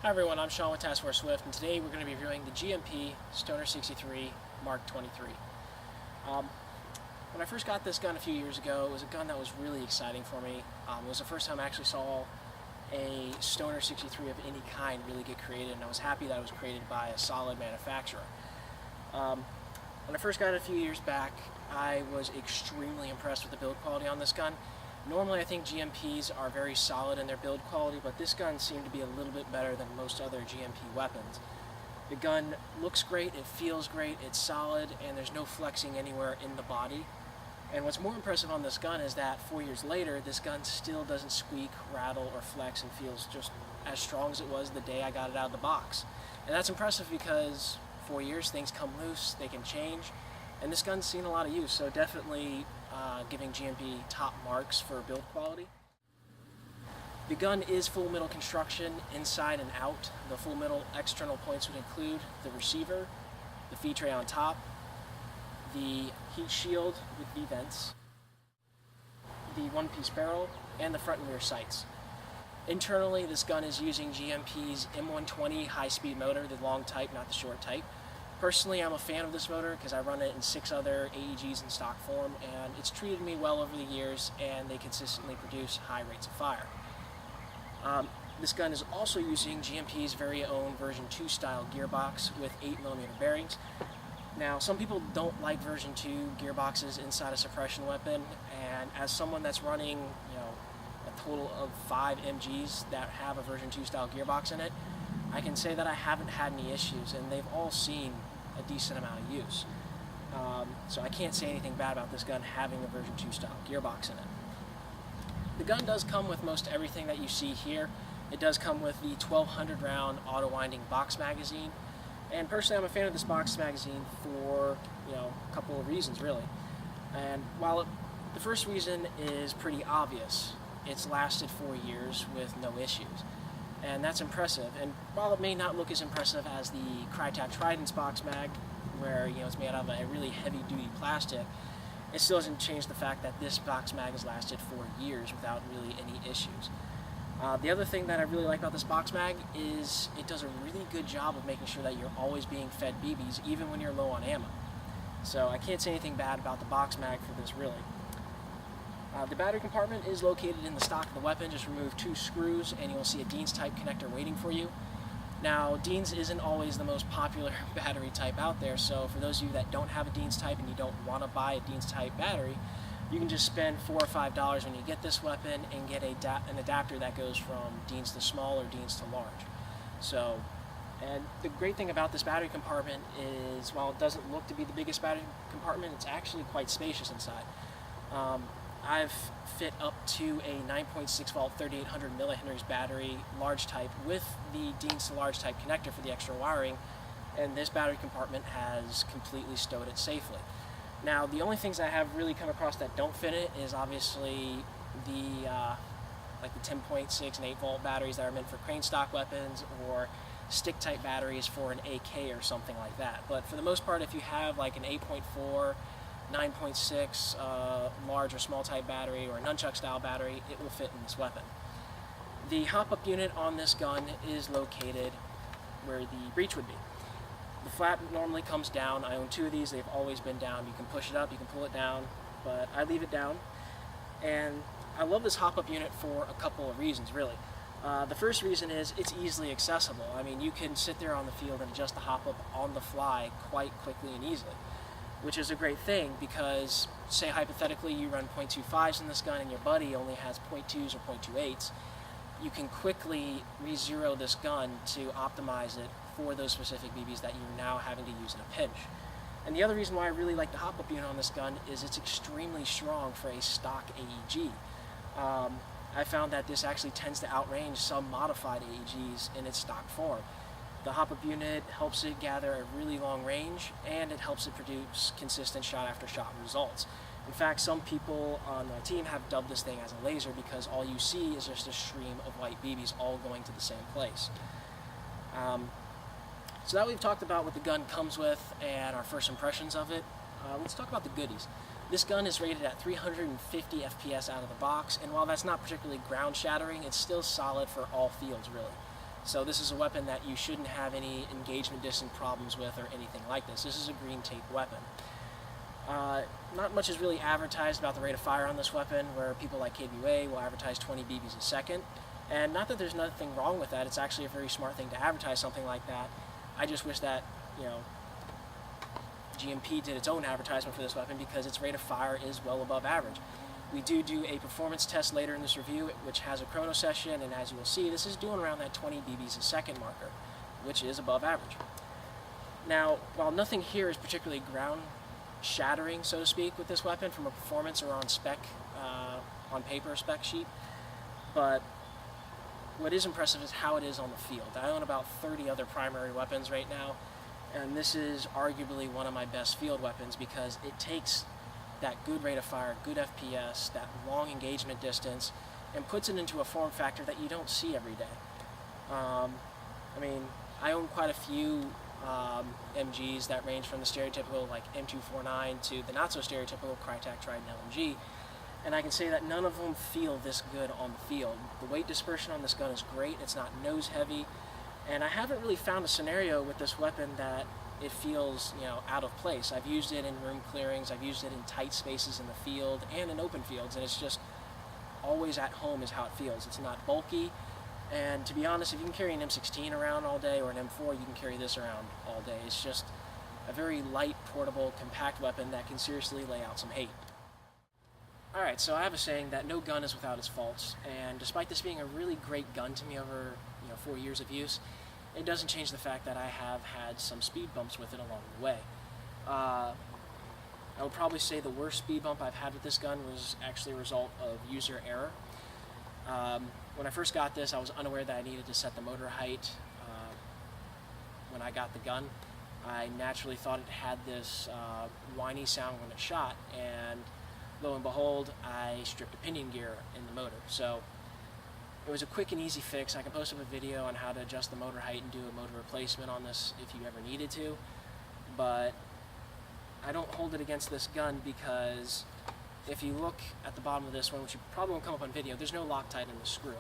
Hi everyone, I'm Sean with Task Force Swift, and today we're going to be reviewing the G&P Stoner 63 Mark 23. When I first got this gun a few years ago, it was a gun that was really exciting for me. It was the first time I actually saw a Stoner 63 of any kind really get created, and I was happy that it was created by a solid manufacturer. When I first got it a few years back, I was extremely impressed with the build quality on this gun. Normally I think GMPs are very solid in their build quality, but this gun seemed to be a little bit better than most other GMP weapons. The gun looks great, it feels great, it's solid, and there's no flexing anywhere in the body. And what's more impressive on this gun is that 4 years later, this gun still doesn't squeak, rattle, or flex and feels just as strong as it was the day I got it out of the box. And that's impressive because 4 years, things come loose, they can change, and this gun's seen a lot of use, so definitely giving GMP top marks for build quality. The gun is full metal construction inside and out. The full metal external points would include the receiver, the feed tray on top, the heat shield with V-vents, the one-piece barrel, and the front and rear sights. Internally, this gun is using GMP's M120 high-speed motor, the long type, not the short type. Personally, I'm a fan of this motor because I run it in 6 other AEGs in stock form, and it's treated me well over the years, and they consistently produce high rates of fire. This gun is also using GMP's very own version 2 style gearbox with 8mm bearings. Now, some people don't like version 2 gearboxes inside a suppression weapon, and as someone that's running, a total of 5 MGs that have a version 2 style gearbox in it, I can say that I haven't had any issues, and they've all seen a decent amount of use. So I can't say anything bad about this gun having a version 2 style gearbox in it. The gun does come with most everything that you see here. It does come with the 1200 round auto winding box magazine, and personally I'm a fan of this box magazine for a couple of reasons really. And while the first reason is pretty obvious, it's lasted 4 years with no issues. And that's impressive. And while it may not look as impressive as the Crytek Trident's box mag, where it's made out of a really heavy-duty plastic, it still doesn't change the fact that this box mag has lasted 4 years without really any issues. The other thing that I really like about this box mag is it does a really good job of making sure that you're always being fed BBs, even when you're low on ammo. So I can't say anything bad about the box mag for this, really. The battery compartment is located in the stock of the weapon. Just remove 2 screws and you'll see a Dean's type connector waiting for you. Now, Dean's isn't always the most popular battery type out there, so for those of you that don't have a Dean's type and you don't want to buy a Dean's type battery, you can just spend $4 or $5 when you get this weapon and get an adapter that goes from Dean's to small or Dean's to large. And the great thing about this battery compartment is, while it doesn't look to be the biggest battery compartment, it's actually quite spacious inside. I've fit up to a 9.6 volt 3800 millihenries battery large type with the Dean's to large type connector for the extra wiring, and this battery compartment has completely stowed it safely. Now, the only things I have really come across that don't fit it is obviously the 10.6 and 8 volt batteries that are meant for crane stock weapons, or stick type batteries for an AK or something like that. But for the most part, if you have like an 8.4 9.6 large or small type battery or a nunchuck style battery, it will fit in this weapon. The hop-up unit on this gun is located where the breech would be. The flap normally comes down. I own 2 of these. They've always been down. You can push it up, you can pull it down, but I leave it down. And I love this hop-up unit for a couple of reasons, really. The first reason is it's easily accessible. I mean, you can sit there on the field and adjust the hop-up on the fly quite quickly and easily, which is a great thing because, say hypothetically you run .25s in this gun and your buddy only has .2s or .28s, you can quickly re-zero this gun to optimize it for those specific BBs that you're now having to use in a pinch. And the other reason why I really like the hop-up unit on this gun is it's extremely strong for a stock AEG. I found that this actually tends to outrange some modified AEGs in its stock form. The hop-up unit helps it gather a really long range, and it helps it produce consistent shot after shot results. In fact, some people on my team have dubbed this thing as a laser because all you see is just a stream of white BBs all going to the same place. So now we've talked about what the gun comes with and our first impressions of it. Let's talk about the goodies. This gun is rated at 350 FPS out of the box, and while that's not particularly ground shattering, it's still solid for all fields, really. So this is a weapon that you shouldn't have any engagement distance problems with or anything like this. This is a green tape weapon. Not much is really advertised about the rate of fire on this weapon, where people like KWA will advertise 20 BBs a second. And not that there's nothing wrong with that, it's actually a very smart thing to advertise something like that. I just wish that, G&P did its own advertisement for this weapon, because its rate of fire is well above average. We do a performance test later in this review, which has a chrono session, and as you will see, this is doing around that 20 BBs a second marker, which is above average. Now, while nothing here is particularly ground-shattering, so to speak, with this weapon from a performance or on paper spec sheet, but what is impressive is how it is on the field. I own about 30 other primary weapons right now, and this is arguably one of my best field weapons, because it takes that good rate of fire, good FPS, that long engagement distance, and puts it into a form factor that you don't see every day. I own quite a few MGs that range from the stereotypical like M249 to the not so stereotypical Crytek Trident LMG, and I can say that none of them feel this good on the field. The weight dispersion on this gun is great, it's not nose heavy, and I haven't really found a scenario with this weapon that it feels, out of place. I've used it in room clearings, I've used it in tight spaces in the field and in open fields, and it's just always at home is how it feels. It's not bulky, and to be honest, if you can carry an M16 around all day or an M4, you can carry this around all day. It's just a very light, portable, compact weapon that can seriously lay out some hate. Alright, so I have a saying that no gun is without its faults, and despite this being a really great gun to me over 4 years of use, it doesn't change the fact that I have had some speed bumps with it along the way. I would probably say the worst speed bump I've had with this gun was actually a result of user error. When I first got this, I was unaware that I needed to set the motor height when I got the gun. I naturally thought it had this whiny sound when it shot, and lo and behold, I stripped a pinion gear in the motor. So it was a quick and easy fix. I can post up a video on how to adjust the motor height and do a motor replacement on this if you ever needed to, but I don't hold it against this gun, because if you look at the bottom of this one, which you probably won't come up on video, there's no Loctite in the screw.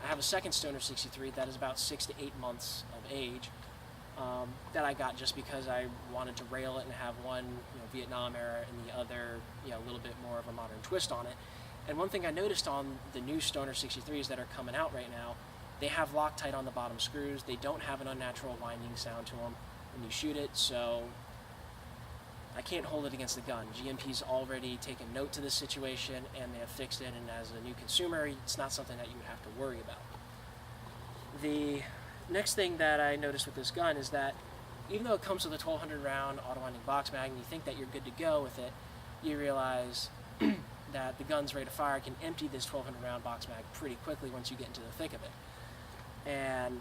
I have a second Stoner 63 that is about 6 to 8 months of age that I got just because I wanted to rail it and have one Vietnam era and the other a little bit more of a modern twist on it. And one thing I noticed on the new Stoner 63s that are coming out right now, they have Loctite on the bottom screws. They don't have an unnatural winding sound to them when you shoot it, so I can't hold it against the gun. G&P's already taken note to this situation, and they have fixed it, and as a new consumer, it's not something that you would have to worry about. The next thing that I noticed with this gun is that even though it comes with a 1200 round auto-winding box mag, and you think that you're good to go with it, you realize that the gun's rate of fire can empty this 1200 round box mag pretty quickly once you get into the thick of it. And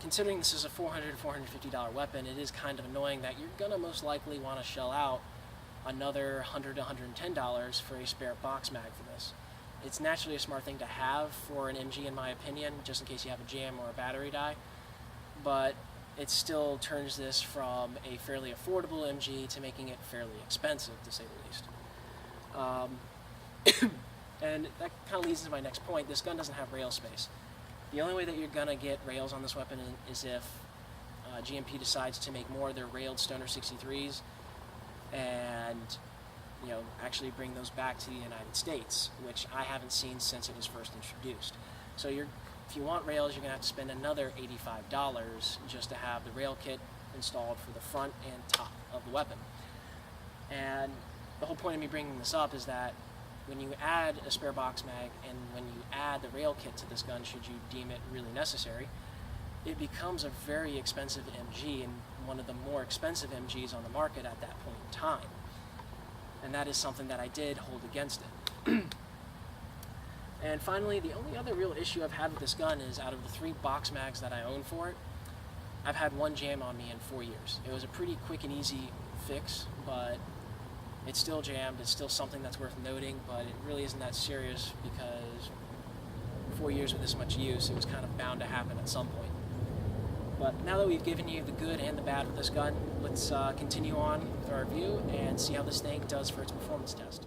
considering this is a $400 to $450 weapon, it is kind of annoying that you're going to most likely want to shell out another $100 to $110 for a spare box mag for this. It's naturally a smart thing to have for an MG in my opinion, just in case you have a jam or a battery die, but it still turns this from a fairly affordable MG to making it fairly expensive, to say the least. And that kind of leads into my next point. This gun doesn't have rail space. The only way that you're going to get rails on this weapon is if G&P decides to make more of their railed Stoner 63s and actually bring those back to the United States, which I haven't seen since it was first introduced. So if you want rails, you're going to have to spend another $85 just to have the rail kit installed for the front and top of the weapon. And the whole point of me bringing this up is that when you add a spare box mag and when you add the rail kit to this gun, should you deem it really necessary, it becomes a very expensive MG, and one of the more expensive MGs on the market at that point in time. And that is something that I did hold against it. And finally, the only other real issue I've had with this gun is out of the 3 box mags that I own for it, I've had one jam on me in 4 years. It was a pretty quick and easy fix, but it's still jammed. It's still something that's worth noting, but it really isn't that serious because 4 years with this much use, it was kind of bound to happen at some point. But now that we've given you the good and the bad with this gun, let's continue on with our review and see how this thing does for its performance test.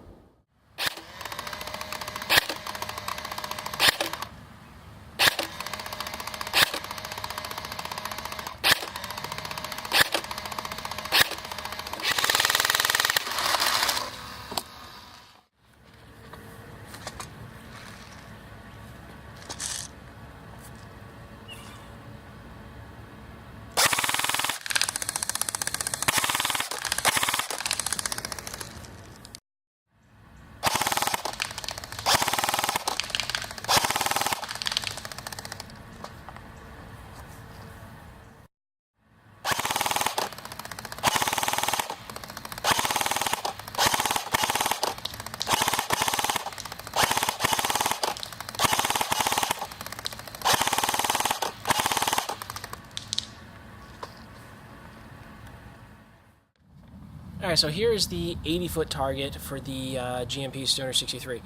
Alright, so here is the 80-foot target for the G&P Stoner 63.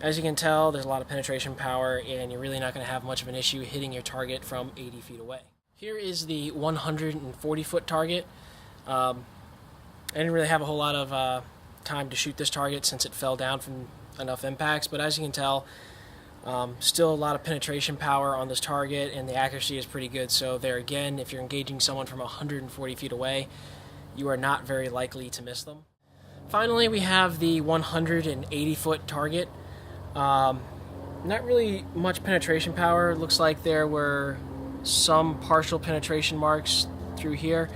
As you can tell, there's a lot of penetration power, and you're really not going to have much of an issue hitting your target from 80 feet away. Here is the 140-foot target. I didn't really have a whole lot of time to shoot this target since it fell down from enough impacts, but as you can tell, still a lot of penetration power on this target, and the accuracy is pretty good. So there again, if you're engaging someone from 140 feet away, you are not very likely to miss them. Finally, we have the 180-foot target. Not really much penetration power. It looks like there were some partial penetration marks through here,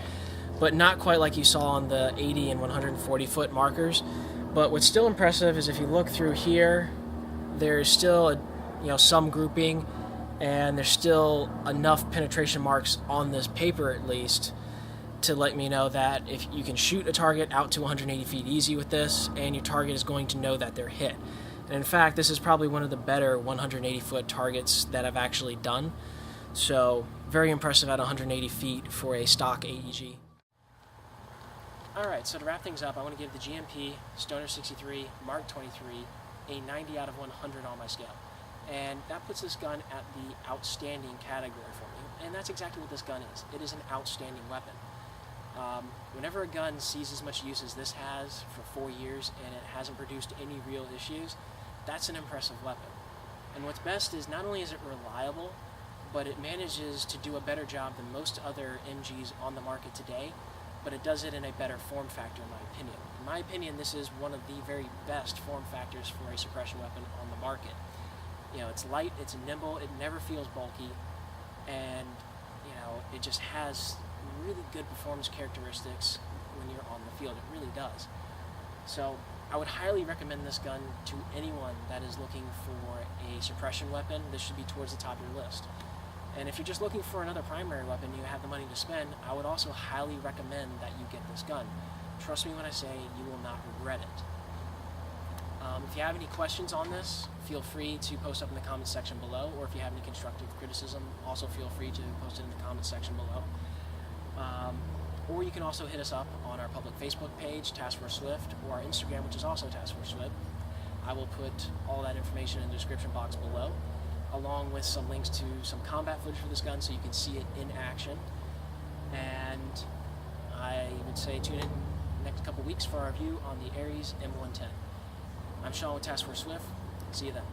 but not quite like you saw on the 80 and 140-foot markers. But what's still impressive is if you look through here, there's still some grouping, and there's still enough penetration marks on this paper at least to let me know that if you can shoot a target out to 180 feet easy with this, and your target is going to know that they're hit. And in fact, this is probably one of the better 180-foot targets that I've actually done. So very impressive at 180 feet for a stock AEG. Alright, so to wrap things up, I want to give the G&P Stoner 63 Mark 23 a 90 out of 100 on my scale. And that puts this gun at the outstanding category for me. And that's exactly what this gun is. It is an outstanding weapon. Whenever a gun sees as much use as this has for 4 years and it hasn't produced any real issues, that's an impressive weapon. And what's best is not only is it reliable, but it manages to do a better job than most other MGs on the market today, but it does it in a better form factor, in my opinion. In my opinion, this is one of the very best form factors for a suppression weapon on the market. It's light, it's nimble, it never feels bulky, and it just has really good performance characteristics when you're on the field. It really does. So I would highly recommend this gun to anyone that is looking for a suppression weapon. This should be towards the top of your list. And if you're just looking for another primary weapon, you have the money to spend, I would also highly recommend that you get this gun. Trust me when I say you will not regret it. If you have any questions on this, feel free to post up in the comments section below, or if you have any constructive criticism, also feel free to post it in the comments section below. Or you can also hit us up on our public Facebook page, Task Force Swift, or our Instagram, which is also Task Force Swift. I will put all that information in the description box below, along with some links to some combat footage for this gun so you can see it in action. And I would say tune in the next couple weeks for our review on the Ares M110. I'm Sean with Task Force Swift. See you then.